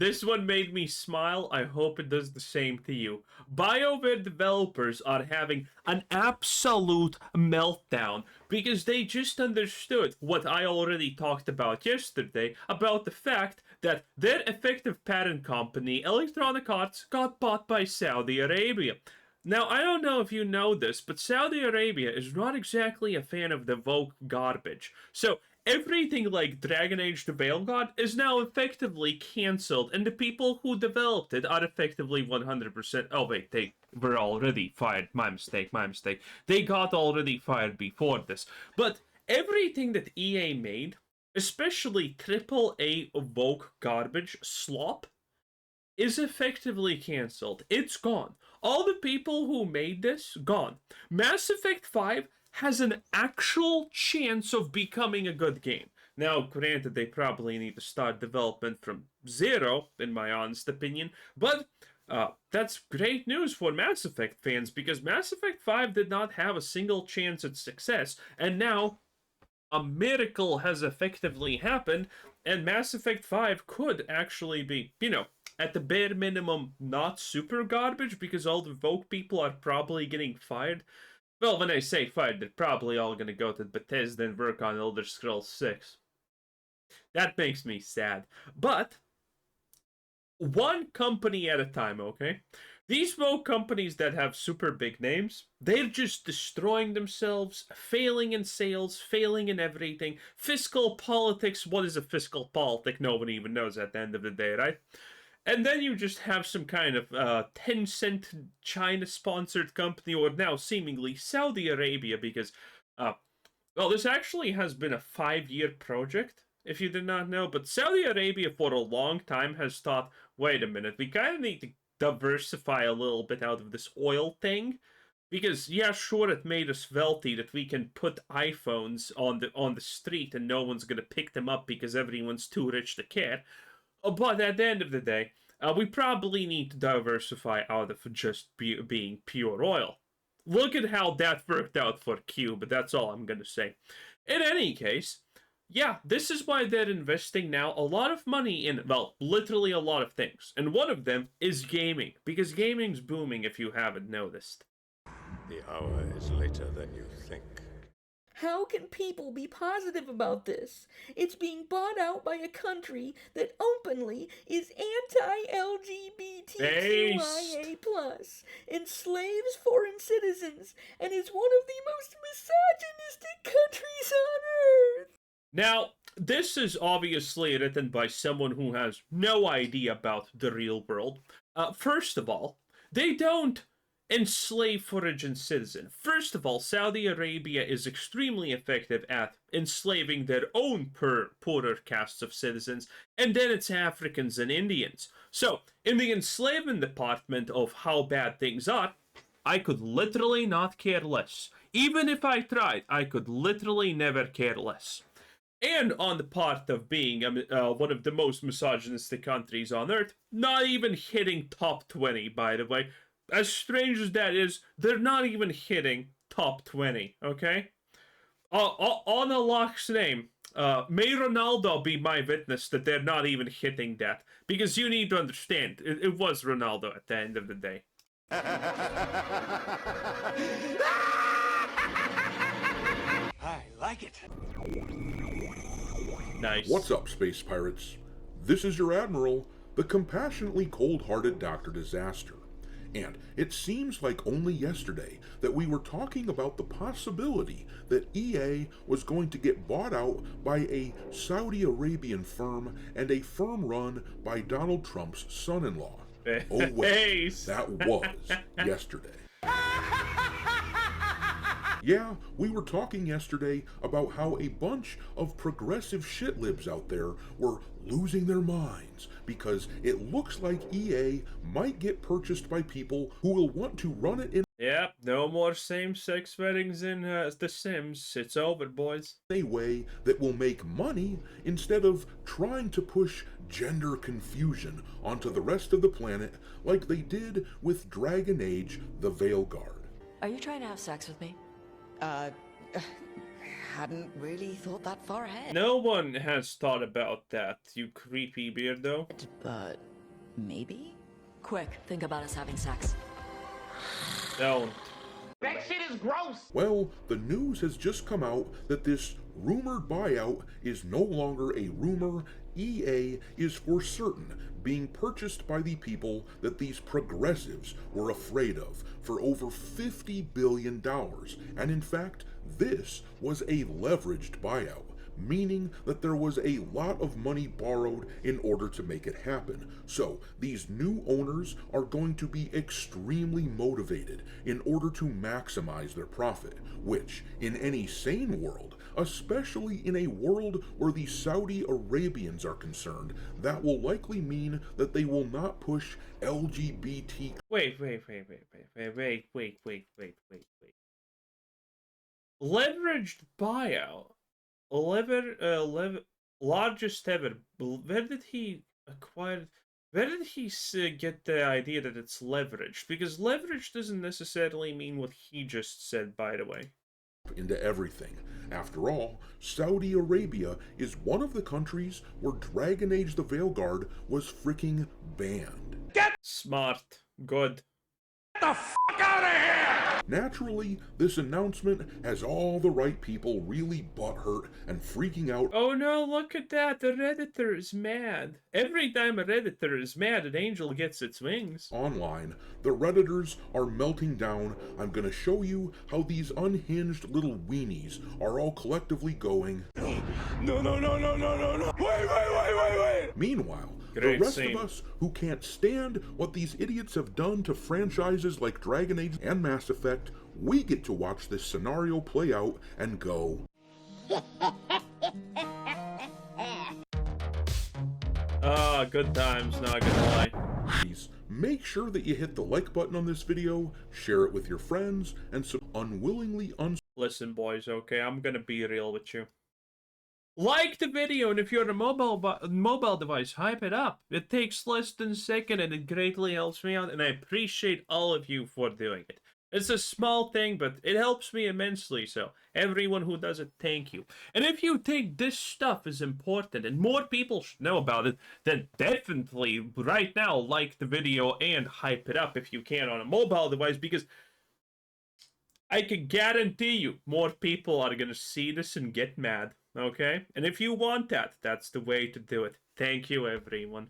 This one made me smile. I hope it does the same to you. Bioware developers are having an absolute meltdown because they just understood what I already talked about yesterday about the fact that their effective parent company, Electronic Arts, got bought by Saudi Arabia. Now, I don't know if you know this, but Saudi Arabia is not exactly a fan of the woke garbage. So, everything like Dragon Age the Veil God is now effectively cancelled, and the people who developed it are effectively 100%. Oh, wait, they were already fired. My mistake, my mistake. They got already fired before this. But everything that EA made, especially AAA woke garbage, slop, is effectively cancelled. It's gone. All the people who made this, gone. Mass Effect 5 has an actual chance of becoming a good game. Now, granted, they probably need to start development from zero, in my honest opinion, but that's great news for Mass Effect fans, because Mass Effect 5 did not have a single chance at success, and now a miracle has effectively happened, and Mass Effect 5 could actually be, at the bare minimum, not super garbage, because all the woke people are probably getting fired. Well, when I say fired, they're probably all gonna go to Bethesda and work on Elder Scrolls 6. That makes me sad. But, one company at a time, okay? These woke companies that have super big names, they're just destroying themselves, failing in sales, failing in everything. Fiscal politics, what is a fiscal politic? Nobody even knows at the end of the day, right? And then you just have some kind of Tencent China-sponsored company, or now seemingly Saudi Arabia, because, well, this actually has been a 5-year project, if you did not know, but Saudi Arabia for a long time has thought, wait a minute, we kind of need to diversify a little bit out of this oil thing, because, yeah, sure, it made us wealthy that we can put iPhones on the street and no one's gonna pick them up because everyone's too rich to care. But at the end of the day, we probably need to diversify out of just being pure oil. Look at how that worked out for Cube, that's all I'm gonna say. In any case, yeah, this is why they're investing now a lot of money in, well, literally a lot of things. And one of them is gaming, because gaming's booming if you haven't noticed. The hour is later than you think. How can people be positive about this? It's being bought out by a country that openly is anti-LGBTQIA+, enslaves foreign citizens, and is one of the most misogynistic countries on Earth. Now, this is obviously written by someone who has no idea about the real world. First of all, they don't enslave foreign citizen. First of all, Saudi Arabia is extremely effective at enslaving their own poorer castes of citizens, and then it's Africans and Indians. So, in the enslavement department of how bad things are, I could literally not care less. Even if I tried, I could literally never care less. And on the part of being one of the most misogynistic countries on Earth, not even hitting top 20, by the way. As strange as that is, they're not even hitting top 20, okay? On Allah's name, may Ronaldo be my witness that they're not even hitting that. Because you need to understand, it was Ronaldo at the end of the day. I like it. Nice. What's up, space pirates? This is your admiral, the compassionately cold-hearted Dr. Disaster. And it seems like only yesterday that we were talking about the possibility that EA was going to get bought out by a Saudi Arabian firm, and a firm run by Donald Trump's son-in-law. Oh wait, that was yesterday. Yeah, we were talking yesterday about how a bunch of progressive shitlibs out there were losing their minds because it looks like EA might get purchased by people who will want to run it in Yep, no more same-sex weddings in The Sims. It's over, boys. a way that will make money instead of trying to push gender confusion onto the rest of the planet like they did with Dragon Age the Veil Guard. Are you trying to have sex with me? Hadn't really thought that far ahead. No one has thought about that, you creepy beardo. But Maybe? Quick, think about us having sex. Don't. Well, the news has just come out that this rumored buyout is no longer a rumor. EA is for certain being purchased by the people that these progressives were afraid of for over $50 billion. And in fact, this was a leveraged buyout, meaning that there was a lot of money borrowed in order to make it happen. So these new owners are going to be extremely motivated in order to maximize their profit, which in any sane world, especially in a world where the Saudi Arabians are concerned, that will likely mean that they will not push LGBT. Wait. Leveraged buyout. Largest ever. Where did he acquire? Where did he get the idea that it's leveraged? Because leverage doesn't necessarily mean what he just said, by the way. Into everything. After all, Saudi Arabia is one of the countries where Dragon Age the Veilguard was freaking banned. Smart. Good. Naturally, this announcement has all the right people really butthurt and freaking out. Oh no, look at that. The Redditor is mad. Every time a Redditor is mad, an angel gets its wings. Online, the Redditors are melting down. I'm gonna show you how these unhinged little weenies are all collectively going. No. Wait. Meanwhile, Great the rest scene. of us who can't stand what these idiots have done to franchises like Dragon Age and Mass Effect, we get to watch this scenario play out and go, Good times, not gonna lie. please make sure that you hit the like button on this video, share it with your friends, and unwillingly Listen, boys, okay, I'm gonna be real with you. Like the video, and if you're a mobile device, hype it up. It takes less than a second, and it greatly helps me out, and I appreciate all of you for doing it. It's a small thing, but it helps me immensely, so everyone who does it, thank you. And if you think this stuff is important and more people should know about it, then definitely right now like the video and hype it up if you can on a mobile device, because I can guarantee you more people are going to see this and get mad, okay? And if you want that, that's the way to do it. Thank you, everyone.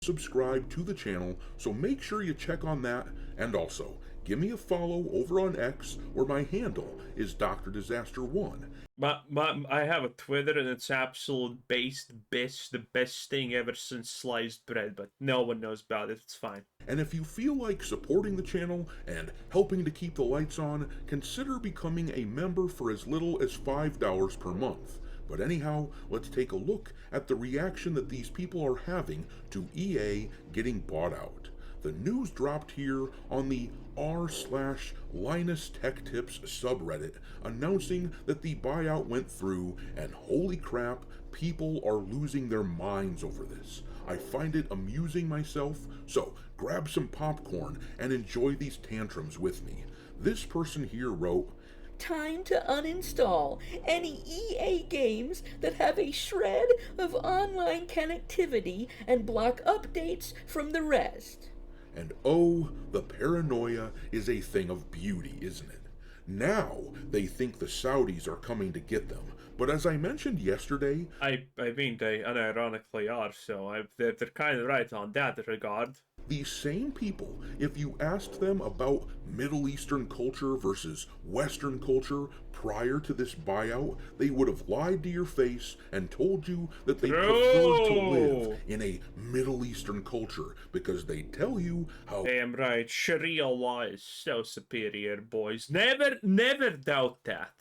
subscribe to the channel, so make sure you check on that. And also, give me a follow over on X, where my handle is Dr. Disaster1. I have a Twitter, and it's absolute the best thing ever since sliced bread, but no one knows about it. It's fine. And if you feel like supporting the channel and helping to keep the lights on, consider becoming a member for as little as $5 per month. But anyhow, let's take a look at the reaction that these people are having to EA getting bought out. The news dropped here on the r/Linus Tech Tips subreddit, announcing that the buyout went through, and holy crap, people are losing their minds over this. I find it amusing myself, so grab some popcorn and enjoy these tantrums with me. This person here wrote, Time to uninstall any EA games that have a shred of online connectivity and block updates from the rest. and oh, the paranoia is a thing of beauty, isn't it? Now they think the Saudis are coming to get them. But as I mentioned yesterday, I mean, they unironically are, so they're kind of right on that regard. these same people, if you asked them about Middle Eastern culture versus Western culture prior to this buyout, they would have lied to your face and told you that they prefer to live in a Middle Eastern culture, because they tell you how Damn right, Sharia law is so superior, boys. Never doubt that.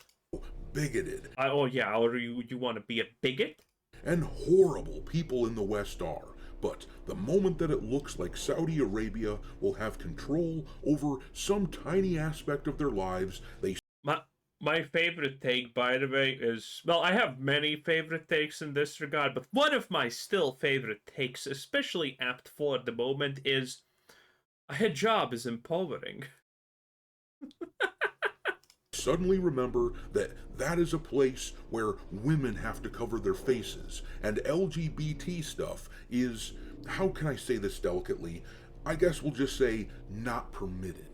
bigoted Oh yeah, or you want to be a bigot? and horrible people in the West are. But the moment that it looks like Saudi Arabia will have control over some tiny aspect of their lives, they My favorite take, by the way, is... Well, I have many favorite takes in this regard, but one of my still favorite takes, especially apt for the moment, is... A hijab is empowering. suddenly remember that that is a place where women have to cover their faces, and LGBT stuff is how can I say this delicately? I guess we'll just say not permitted.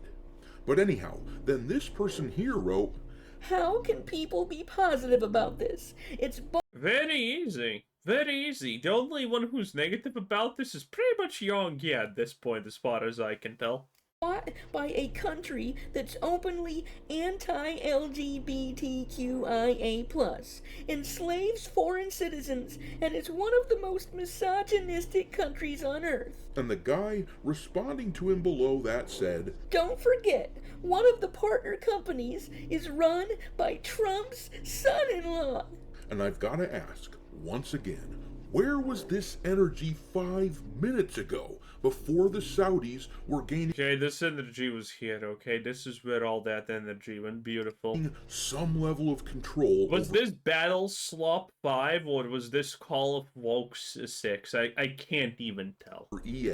But anyhow, then this person here wrote, How can people be positive about this? It's Very easy. Very easy. The only one who's negative about this is pretty much Yonggi at this point, as far as I can tell. bought by a country that's openly anti-LGBTQIA+, enslaves foreign citizens, and is one of the most misogynistic countries on Earth. and the guy responding to him below that said, Don't forget, one of the partner companies is run by Trump's son-in-law. and I've got to ask, once again, where was this energy 5 minutes ago, before the Saudis were gaining Okay, this energy was here, okay? This is where all that energy went. Beautiful. some level of control Was over this Battle Slop 5 or was this Call of Woke 6? I can't even tell. EA?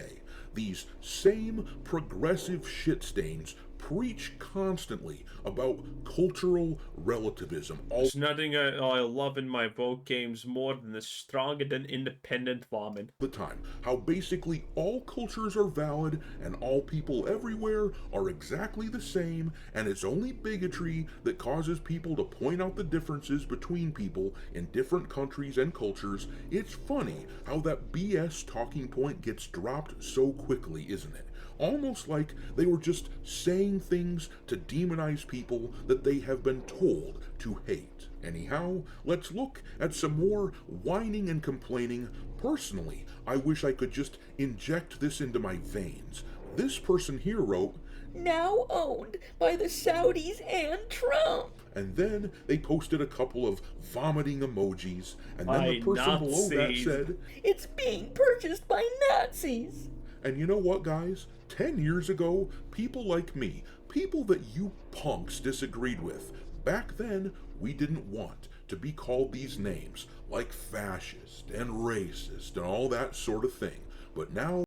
These same progressive shitstains preach constantly about cultural relativism all There's nothing I love in my Vogue games more than the stronger than independent vomit. the time. How basically all cultures are valid and all people everywhere are exactly the same, and it's only bigotry that causes people to point out the differences between people in different countries and cultures. It's funny how that BS talking point gets dropped so quickly, isn't it? Almost like they were just saying things to demonize people that they have been told to hate. Anyhow, let's look at some more whining and complaining. Personally, I wish I could just inject this into my veins. This person here wrote, Now owned by the Saudis and Trump. and then they posted a couple of vomiting emojis, and then the By person below that Nazis. said, It's being purchased by Nazis. and you know what, guys? 10 years ago, people like me, people that you punks disagreed with, back then, we didn't want to be called these names, like fascist and racist and all that sort of thing. But now,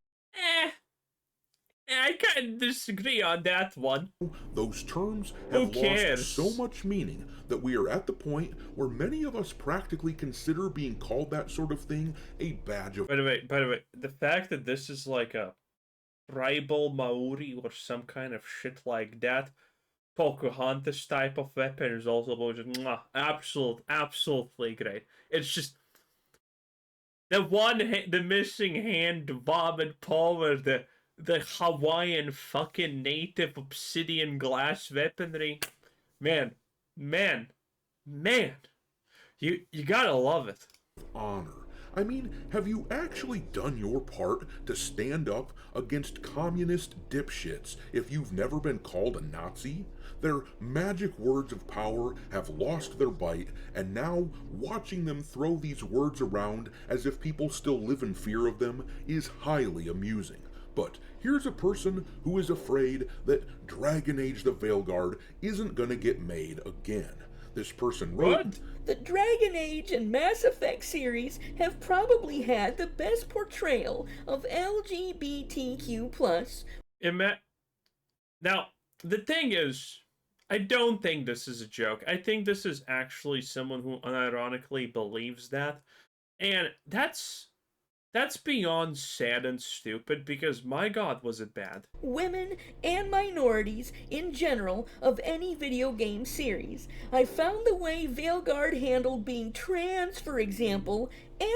I kind of disagree on that one. those terms Who have cares? lost so much meaning that we are at the point where many of us practically consider being called that sort of thing a badge of By the way, the fact that this is like a tribal Maori or some kind of shit like that, Pocahontas type of weapon is also just absolutely great. It's just the missing hand, vomit power, the Hawaiian fucking native obsidian glass weaponry. Man, you gotta love it. honor. I mean, have you actually done your part to stand up against communist dipshits if you've never been called a Nazi? Their magic words of power have lost their bite, and now watching them throw these words around as if people still live in fear of them is highly amusing. But here's a person who is afraid that Dragon Age the Veilguard isn't gonna get made again. This person wrote, What? The Dragon Age and Mass Effect series have probably had the best portrayal of LGBTQ+. Now, the thing is, I don't think this is a joke. I think this is actually someone who unironically believes that. And that's beyond sad and stupid because, my god, was it bad. Women and minorities in general of any video game series. I found the way Veilguard handled being trans, for example,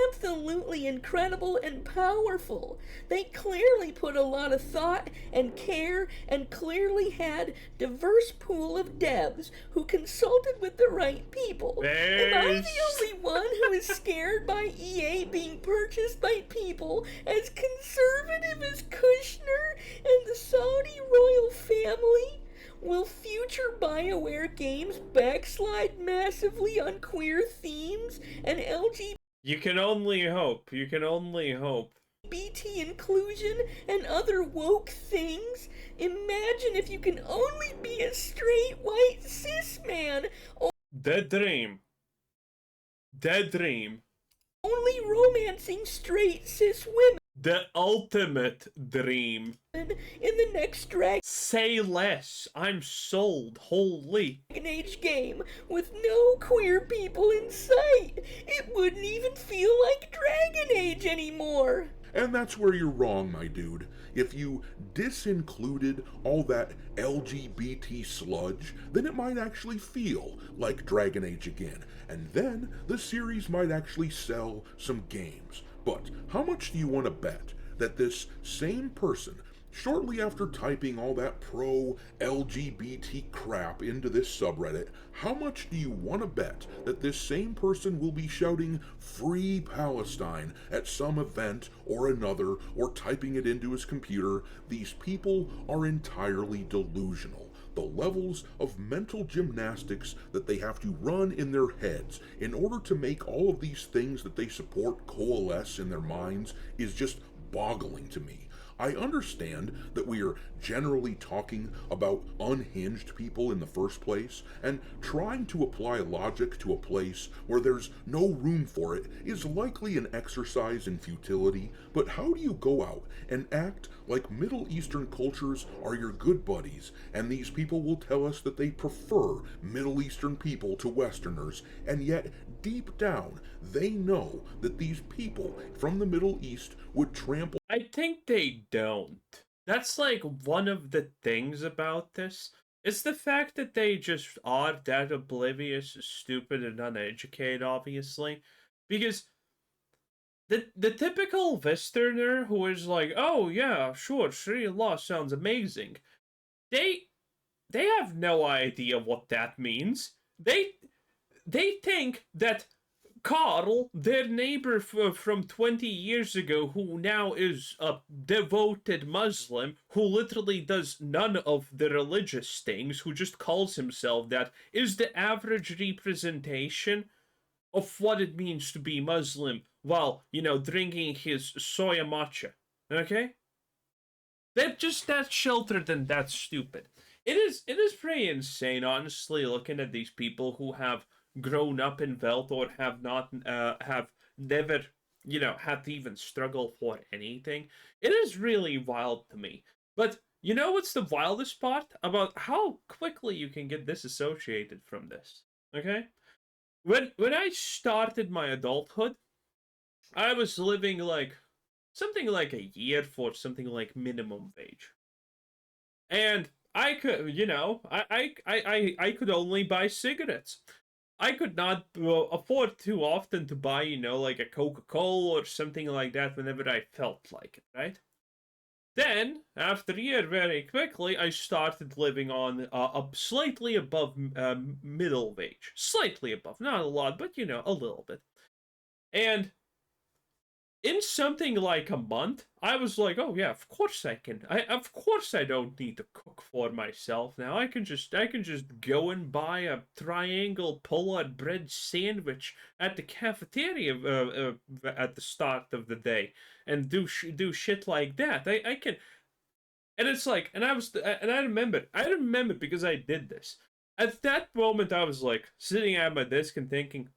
absolutely incredible and powerful. They clearly put a lot of thought and care and clearly had diverse pool of devs who consulted with the right people. Am I the only one who is scared by EA being purchased by people as conservative as Kushner and the Saudi royal family? Will future Bioware games backslide massively on queer themes and You can only hope. You can only hope. LGBT inclusion and other woke things? Imagine if you can only be a straight white cis man, Dead dream. Dead dream. only romancing straight cis women The ultimate dream. in the next Dragon Say less. I'm sold. Holy. Age game with no queer people in sight. It wouldn't even feel like Dragon Age anymore. And that's where you're wrong, my dude. If you disincluded all that LGBT sludge, then it might actually feel like Dragon Age again, and then the series might actually sell some games. But how much do you want to bet that this same person, shortly after typing all that pro-LGBT crap into this subreddit, how much do you want to bet that this same person will be shouting "Free Palestine" at some event or another, or typing it into his computer? These people are entirely delusional. The levels of mental gymnastics that they have to run in their heads in order to make all of these things that they support coalesce in their minds is just boggling to me. I understand that we are generally talking about unhinged people in the first place, and trying to apply logic to a place where there's no room for it is likely an exercise in futility, but how do you go out and act like Middle Eastern cultures are your good buddies, and these people will tell us that they prefer Middle Eastern people to Westerners, and yet deep down they know that these people from the Middle East would trample. I think they don't. That's like one of the things about this. It's the fact that they just are that oblivious, stupid, and uneducated, obviously. Because the Typical Westerner who is like, oh yeah, sure, Sharia law sounds amazing. They have no idea what that means. They think that Carl, their neighbor from 20 years ago, who now is a devoted Muslim, who literally does none of the religious things, who just calls himself that, is the average representation of what it means to be Muslim while, drinking his soya matcha. Okay? They're just that sheltered and that stupid. It is pretty insane, honestly, looking at these people who have grown up in Veld or have never, had to even struggle for anything. It is really wild to me. But you know what's the wildest part? About how quickly you can get disassociated from this. Okay? When I started my adulthood, I was living like something like a year for something like minimum wage. And I could, I could only buy cigarettes. I could not afford too often to buy, like a Coca-Cola or something like that whenever I felt like it, right? Then, after a year, very quickly, I started living on slightly above middle wage. Slightly above, not a lot, but, a little bit. And in something like a month, I was like, oh yeah, of course I can. Of course I don't need to cook for myself now. I can just go and buy a triangle pull-out bread sandwich at the cafeteria at the start of the day and do shit like that. I can, and it's like, and I remember because I did this. At that moment, I was like sitting at my desk and thinking,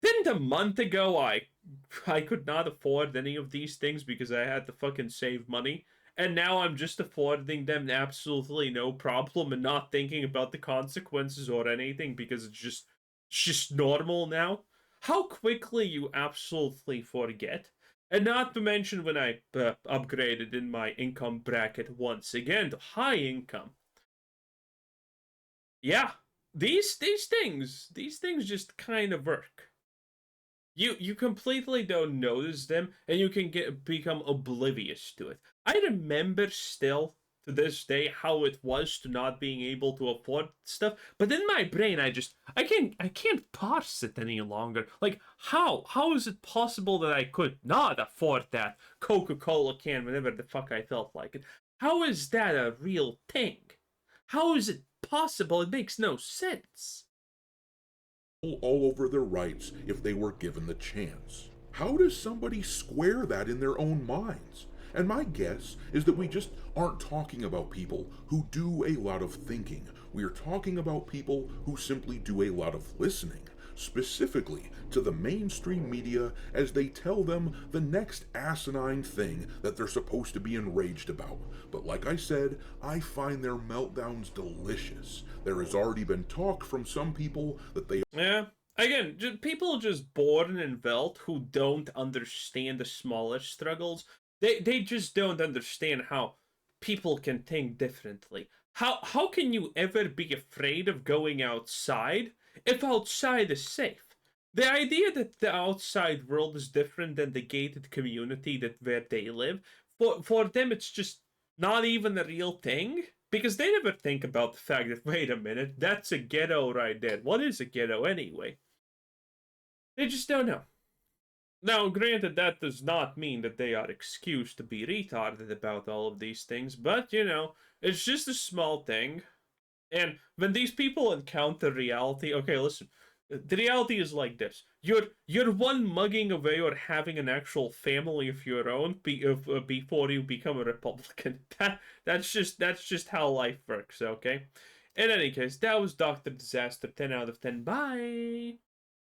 didn't a month ago I could not afford any of these things because I had to fucking save money, and now I'm just affording them absolutely no problem and not thinking about the consequences or anything because it's just normal now? How quickly you absolutely forget. And not to mention when I upgraded in my income bracket once again to high income. Yeah, these things just kind of work. You completely don't notice them, and you can become oblivious to it. I remember still to this day how it was to not being able to afford stuff, but in my brain I can't parse it any longer. Like how is it possible that I could not afford that Coca-Cola can whenever the fuck I felt like it? How is that a real thing? How is it possible? It makes no sense. All over their rights if they were given the chance. How does somebody square that in their own minds? And my guess is that we just aren't talking about people who do a lot of thinking. We are talking about people who simply do a lot of listening, specifically to the mainstream media as they tell them the next asinine thing that they're supposed to be enraged about. But like I said, I find their meltdowns delicious. There has already been talk from some people that they... Yeah, Again, people just born in Welt who don't understand the smallest struggles. They just don't understand how people can think differently. How can you ever be afraid of going outside if outside is safe? The idea that the outside world is different than the gated community that where they live, for them it's just not even a real thing. Because they never think about the fact that, wait a minute, that's a ghetto right there. What is a ghetto anyway? They just don't know. Now, granted, that does not mean that they are excused to be retarded about all of these things, but, it's just a small thing. And when these people encounter reality, okay, listen, the reality is like this: you're one mugging away or having an actual family of your own before you become a Republican. That's just how life works. Okay. In any case, that was Dr. Disaster. 10 out of 10. Bye.